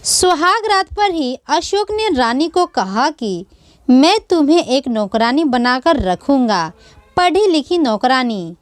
सुहाग रात पर ही अशोक ने रानी को कहा कि मैं तुम्हें एक नौकरानी बनाकर रखूंगा, पढ़ी लिखी नौकरानी।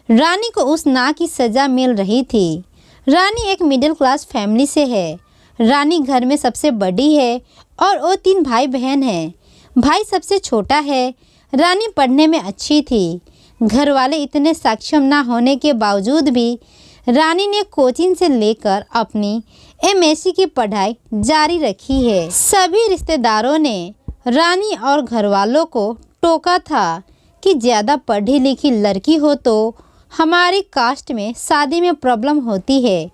रानी को उस ना की सज़ा मिल रही थी। रानी एक मिडिल क्लास फैमिली से है। रानी घर में सबसे बड़ी है और वो 3 भाई बहन हैं। भाई सबसे छोटा है। रानी पढ़ने में अच्छी थी। घर वाले इतने सक्षम ना होने के बावजूद भी रानी ने कोचिंग से लेकर अपनी एमएससी की पढ़ाई जारी रखी है। सभी रिश्तेदारों ने रानी और घर वालों को टोका था कि ज़्यादा पढ़ी लिखी लड़की हो तो हमारी कास्ट में शादी में प्रॉब्लम होती है,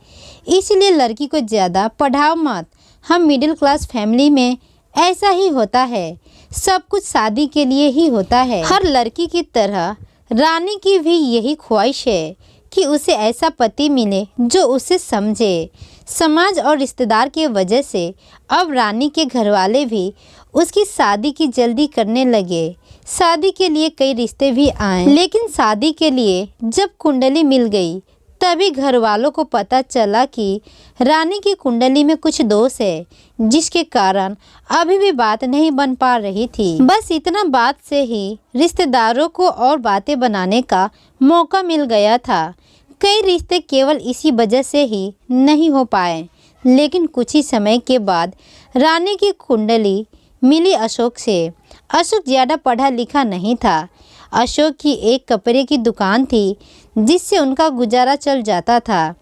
इसलिए लड़की को ज़्यादा पढ़ाओ मत। हम मिडिल क्लास फैमिली में ऐसा ही होता है, सब कुछ शादी के लिए ही होता है। हर लड़की की तरह रानी की भी यही ख्वाहिश है कि उसे ऐसा पति मिले जो उसे समझे। समाज और रिश्तेदार के वजह से अब रानी के घरवाले भी उसकी शादी की जल्दी करने लगे। शादी के लिए कई रिश्ते भी आए, लेकिन शादी के लिए जब कुंडली मिल गई तभी घर वालों को पता चला कि रानी की कुंडली में कुछ दोष है, जिसके कारण अभी भी बात नहीं बन पा रही थी। बस इतना बात से ही रिश्तेदारों को और बातें बनाने का मौका मिल गया था। कई रिश्ते केवल इसी वजह से ही नहीं हो पाए। लेकिन कुछ ही समय के बाद रानी की कुंडली मिली अशोक से। अशोक ज़्यादा पढ़ा लिखा नहीं था। अशोक की एक कपड़े की दुकान थी जिससे उनका गुजारा चल जाता था।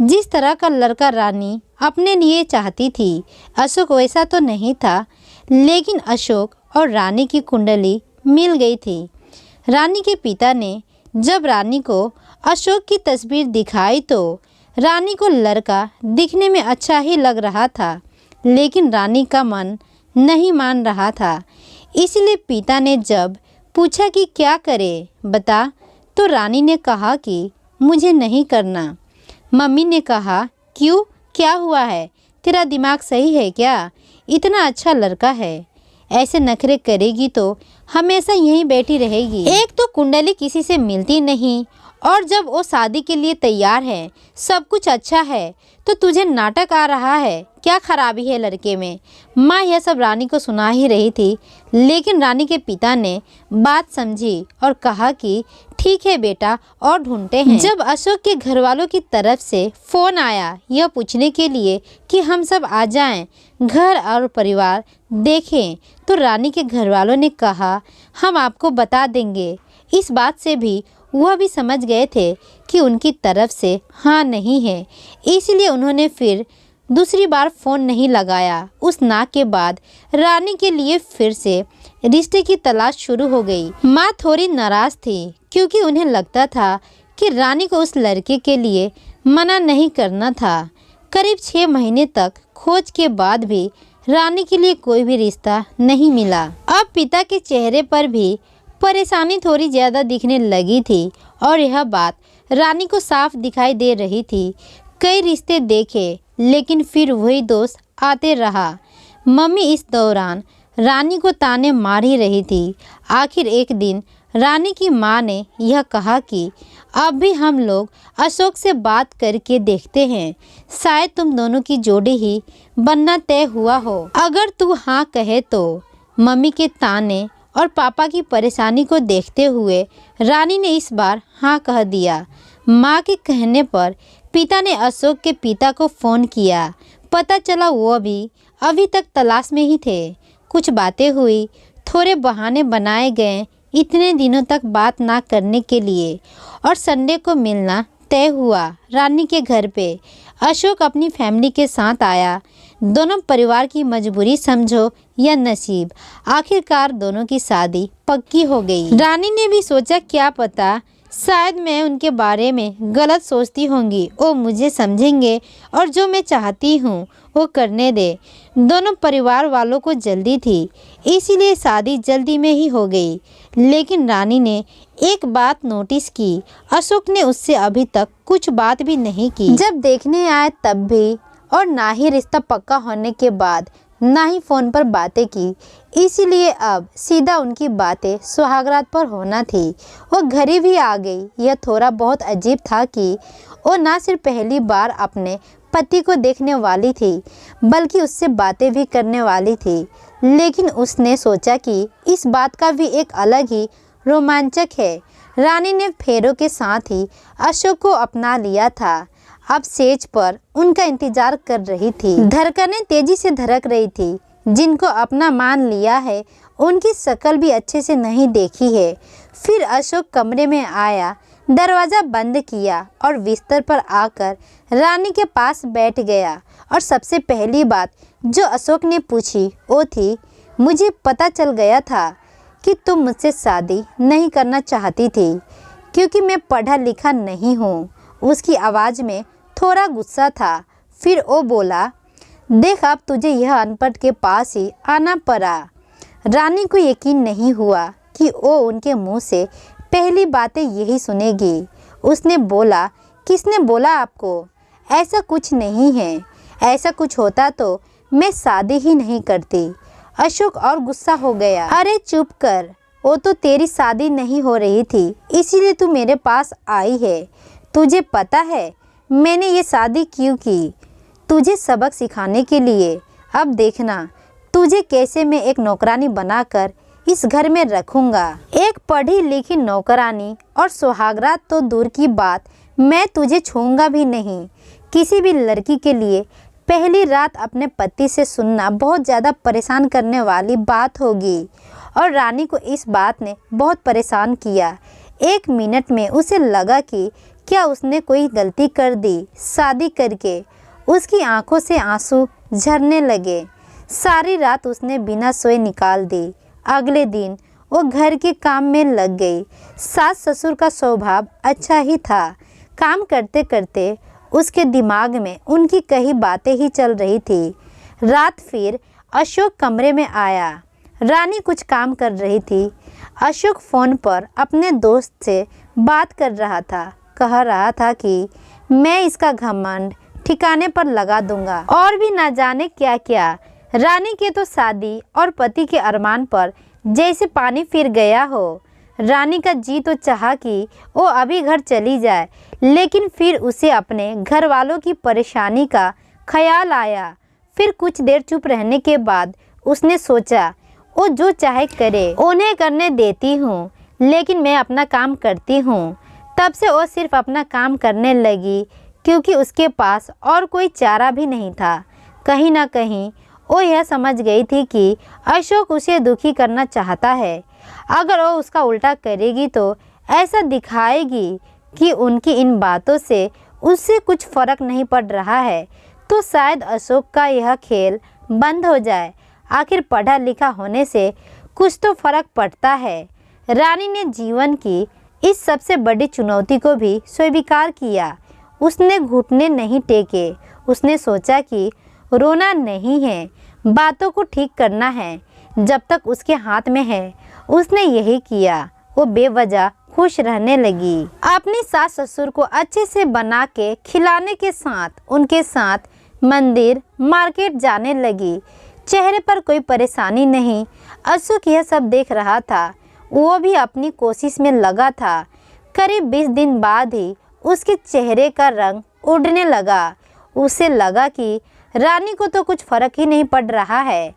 जिस तरह का लड़का रानी अपने लिए चाहती थी, अशोक वैसा तो नहीं था, लेकिन अशोक और रानी की कुंडली मिल गई थी। रानी के पिता ने जब रानी को अशोक की तस्वीर दिखाई तो रानी को लड़का दिखने में अच्छा ही लग रहा था, लेकिन रानी का मन नहीं मान रहा था। इसलिए पिता ने जब पूछा कि क्या करे बता, तो रानी ने कहा कि मुझे नहीं करना। मम्मी ने कहा क्यों, क्या हुआ है, तेरा दिमाग सही है क्या? इतना अच्छा लड़का है, ऐसे नखरे करेगी तो हमेशा यहीं बैठी रहेगी। एक तो कुंडली किसी से मिलती नहीं, और जब वो शादी के लिए तैयार है, सब कुछ अच्छा है, तो तुझे नाटक आ रहा है। क्या खराबी है लड़के में? माँ यह सब रानी को सुना ही रही थी, लेकिन रानी के पिता ने बात समझी और कहा कि ठीक है बेटा, और ढूंढते हैं। जब अशोक के घर वालों की तरफ से फ़ोन आया यह पूछने के लिए कि हम सब आ जाएं, घर और परिवार देखें, तो रानी के घर वालों ने कहा हम आपको बता देंगे। इस बात से भी वह भी समझ गए थे कि उनकी तरफ से हाँ नहीं है, इसलिए उन्होंने फिर दूसरी बार फ़ोन नहीं लगाया। उस ना के बाद रानी के लिए फिर से रिश्ते की तलाश शुरू हो गई। माँ थोड़ी नाराज़ थी क्योंकि उन्हें लगता था कि रानी को उस लड़के के लिए मना नहीं करना था। करीब 6 महीने तक खोज के बाद भी रानी के लिए कोई भी रिश्ता नहीं मिला। अब पिता के चेहरे पर भी परेशानी थोड़ी ज़्यादा दिखने लगी थी और यह बात रानी को साफ दिखाई दे रही थी। कई रिश्ते देखे, लेकिन फिर वही दोस्त आते रहा। मम्मी इस दौरान रानी को ताने मार ही रही थी। आखिर एक दिन रानी की माँ ने यह कहा कि अब भी हम लोग अशोक से बात करके देखते हैं, शायद तुम दोनों की जोड़ी ही बनना तय हुआ हो। अगर तू हाँ कहे तो। मम्मी के ताने और पापा की परेशानी को देखते हुए रानी ने इस बार हाँ कह दिया। माँ के कहने पर पिता ने अशोक के पिता को फ़ोन किया। पता चला वो भी अभी तक तलाश में ही थे। कुछ बातें हुई, थोड़े बहाने बनाए गए इतने दिनों तक बात ना करने के लिए, और संडे को मिलना तय हुआ रानी के घर पे। अशोक अपनी फैमिली के साथ आया। दोनों परिवार की मजबूरी समझो या नसीब, आखिरकार दोनों की शादी पक्की हो गई। रानी ने भी सोचा क्या पता शायद मैं उनके बारे में गलत सोचती होंगी, वो मुझे समझेंगे और जो मैं चाहती हूँ वो करने दे। दोनों परिवार वालों को जल्दी थी, इसीलिए शादी जल्दी में ही हो गई। लेकिन रानी ने एक बात नोटिस की, अशोक ने उससे अभी तक कुछ बात भी नहीं की। जब देखने आए तब भी, और ना ही रिश्ता पक्का होने के बाद ना ही फ़ोन पर बातें की, इसीलिए अब सीधा उनकी बातें सुहागरात पर होना थी। वो घरे भी आ गई। यह थोड़ा बहुत अजीब था कि वो ना सिर्फ पहली बार अपने पति को देखने वाली थी, बल्कि उससे बातें भी करने वाली थी। लेकिन उसने सोचा कि इस बात का भी एक अलग ही रोमांचक है। रानी ने फेरों के साथ ही अशोक को अपना लिया था। अब सेज पर उनका इंतजार कर रही थी। धड़कनें तेजी से धड़क रही थी। जिनको अपना मान लिया है उनकी शक्ल भी अच्छे से नहीं देखी है। फिर अशोक कमरे में आया, दरवाज़ा बंद किया और बिस्तर पर आकर रानी के पास बैठ गया। और सबसे पहली बात जो अशोक ने पूछी वो थी, मुझे पता चल गया था कि तुम मुझसे शादी नहीं करना चाहती थी क्योंकि मैं पढ़ा लिखा नहीं हूँ। उसकी आवाज़ में थोड़ा गुस्सा था। फिर वो बोला, देख अब तुझे यह अनपढ़ के पास ही आना पड़ा। रानी को यकीन नहीं हुआ कि वो उनके मुंह से पहली बातें यही सुनेगी। उसने बोला, किसने बोला आपको? ऐसा कुछ नहीं है। ऐसा कुछ होता तो मैं शादी ही नहीं करती। अशोक और गुस्सा हो गया। अरे चुप कर, वो तो तेरी शादी नहीं हो रही थी, इसीलिए तू मेरे पास आई है। तुझे पता है मैंने ये शादी क्यों की? तुझे सबक सिखाने के लिए। अब देखना तुझे कैसे मैं एक नौकरानी बनाकर इस घर में रखूँगा। एक पढ़ी लिखी नौकरानी और सुहागरात तो दूर की बात, मैं तुझे छूँगा भी नहीं। किसी भी लड़की के लिए पहली रात अपने पति से सुनना बहुत ज़्यादा परेशान करने वाली बात होगी। और रानी को इस बात ने बहुत परेशान किया। एक मिनट में उसे लगा कि क्या उसने कोई गलती कर दी शादी करके। उसकी आंखों से आंसू झरने लगे। सारी रात उसने बिना सोए निकाल दी। अगले दिन वो घर के काम में लग गई। सास ससुर का स्वभाव अच्छा ही था। काम करते करते उसके दिमाग में उनकी कई बातें ही चल रही थी। रात फिर अशोक कमरे में आया। रानी कुछ काम कर रही थी। अशोक फ़ोन पर अपने दोस्त से बात कर रहा था। कह रहा था कि मैं इसका घमंड ठिकाने पर लगा दूंगा और भी ना जाने क्या क्या। रानी के तो शादी और पति के अरमान पर जैसे पानी फिर गया हो। रानी का जी तो चाहा कि वो अभी घर चली जाए, लेकिन फिर उसे अपने घर वालों की परेशानी का ख्याल आया। फिर कुछ देर चुप रहने के बाद उसने सोचा, वो जो चाहे करे, उन्हें करने देती हूँ, लेकिन मैं अपना काम करती हूँ। तब से वो सिर्फ अपना काम करने लगी क्योंकि उसके पास और कोई चारा भी नहीं था। कहीं ना कहीं वो यह समझ गई थी कि अशोक उसे दुखी करना चाहता है। अगर वो उसका उल्टा करेगी तो ऐसा दिखाएगी कि उनकी इन बातों से उससे कुछ फ़र्क नहीं पड़ रहा है, तो शायद अशोक का यह खेल बंद हो जाए। आखिर पढ़ा लिखा होने से कुछ तो फ़र्क पड़ता है। रानी ने जीवन की इस सबसे बड़ी चुनौती को भी स्वीकार किया। उसने घुटने नहीं टेके। उसने सोचा कि रोना नहीं है, बातों को ठीक करना है जब तक उसके हाथ में है। उसने यही किया। वो बेवजह खुश रहने लगी। अपनी सास ससुर को अच्छे से बना के खिलाने के साथ उनके साथ मंदिर मार्केट जाने लगी। चेहरे पर कोई परेशानी नहीं। अशोक यह सब देख रहा था। वो भी अपनी कोशिश में लगा था। करीब 20 दिन बाद ही उसके चेहरे का रंग उड़ने लगा। उसे लगा कि रानी को तो कुछ फर्क ही नहीं पड़ रहा है,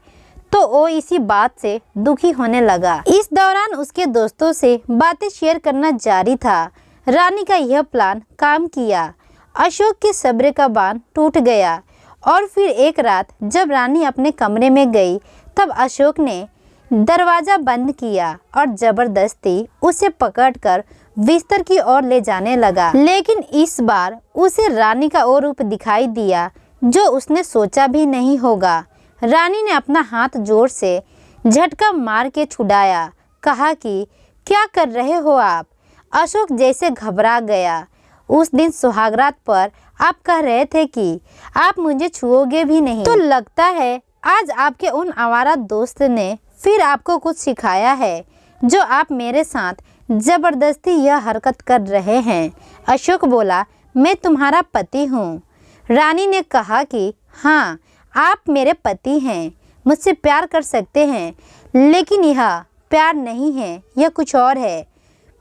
तो वो इसी बात से दुखी होने लगा। इस दौरान उसके दोस्तों से बातें शेयर करना जारी था। रानी का यह प्लान काम किया। अशोक के सब्र का बांध टूट गया। और फिर एक रात जब रानी अपने कमरे में गई, तब अशोक ने दरवाज़ा बंद किया और ज़बरदस्ती उसे पकड़कर बिस्तर की ओर ले जाने लगा। लेकिन इस बार उसे रानी का वो रूप दिखाई दिया जो उसने सोचा भी नहीं होगा। रानी ने अपना हाथ जोर से झटका मार के छुड़ाया। कहा कि क्या कर रहे हो आप? अशोक जैसे घबरा गया। उस दिन सुहागरात पर आप कह रहे थे कि आप मुझे छुओगे भी नहीं, तो लगता है आज आपके उन आवारा दोस्त ने फिर आपको कुछ सिखाया है जो आप मेरे साथ ज़बरदस्ती यह हरकत कर रहे हैं। अशोक बोला, मैं तुम्हारा पति हूँ। रानी ने कहा कि हाँ, आप मेरे पति हैं, मुझसे प्यार कर सकते हैं, लेकिन यह प्यार नहीं है, यह कुछ और है।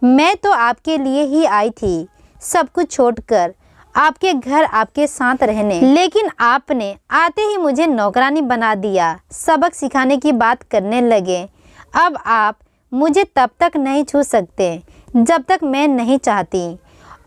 मैं तो आपके लिए ही आई थी, सब कुछ छोड़कर। आपके घर आपके साथ रहने, लेकिन आपने आते ही मुझे नौकरानी बना दिया। सबक सिखाने की बात करने लगे। अब आप मुझे तब तक नहीं छू सकते जब तक मैं नहीं चाहती,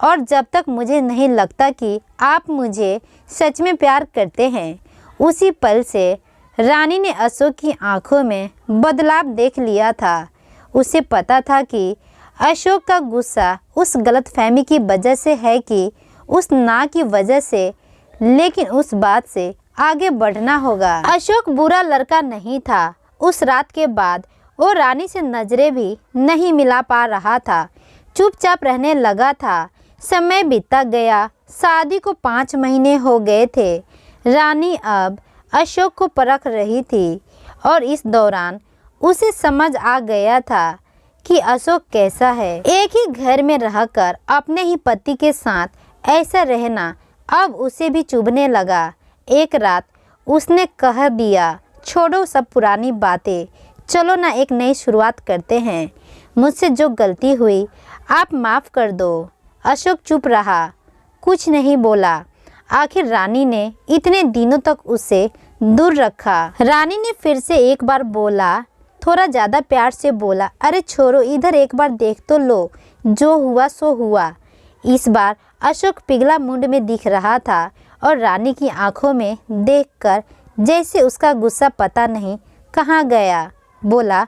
और जब तक मुझे नहीं लगता कि आप मुझे सच में प्यार करते हैं। उसी पल से रानी ने अशोक की आंखों में बदलाव देख लिया था। उसे पता था कि अशोक का गुस्सा उस गलतफहमी की वजह से है कि उस ना की वजह से, लेकिन उस बात से आगे बढ़ना होगा। अशोक बुरा लड़का नहीं था। उस रात के बाद वो रानी से नजरें भी नहीं मिला पा रहा था, चुपचाप रहने लगा था। समय बीतता गया। शादी को 5 महीने हो गए थे। रानी अब अशोक को परख रही थी और इस दौरान उसे समझ आ गया था कि अशोक कैसा है। एक ही घर में रहकर अपने ही पति के साथ ऐसा रहना अब उसे भी चुभने लगा। एक रात उसने कह दिया, छोड़ो सब पुरानी बातें, चलो ना एक नई शुरुआत करते हैं। मुझसे जो गलती हुई आप माफ़ कर दो। अशोक चुप रहा, कुछ नहीं बोला। आखिर रानी ने इतने दिनों तक उसे दूर रखा। रानी ने फिर से एक बार बोला, थोड़ा ज़्यादा प्यार से बोला, अरे छोड़ो, इधर एक बार देख तो लो, जो हुआ सो हुआ। इस बार अशोक पिघला मूड में दिख रहा था और रानी की आंखों में देखकर जैसे उसका गुस्सा पता नहीं कहाँ गया। बोला,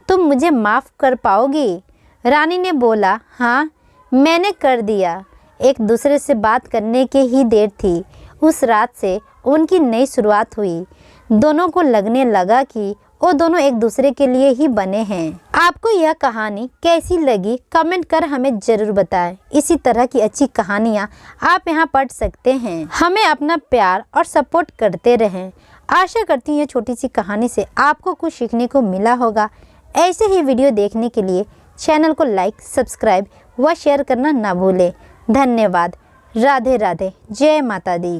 तुम मुझे माफ़ कर पाओगी? रानी ने बोला, हाँ मैंने कर दिया। एक दूसरे से बात करने की ही देर थी। उस रात से उनकी नई शुरुआत हुई। दोनों को लगने लगा कि वो दोनों एक दूसरे के लिए ही बने हैं। आपको यह कहानी कैसी लगी कमेंट कर हमें ज़रूर बताएं। इसी तरह की अच्छी कहानियाँ आप यहाँ पढ़ सकते हैं। हमें अपना प्यार और सपोर्ट करते रहें। आशा करती हूँ ये छोटी सी कहानी से आपको कुछ सीखने को मिला होगा। ऐसे ही वीडियो देखने के लिए चैनल को लाइक, सब्सक्राइब व शेयर करना ना भूलें। धन्यवाद। राधे राधे। जय माता दी।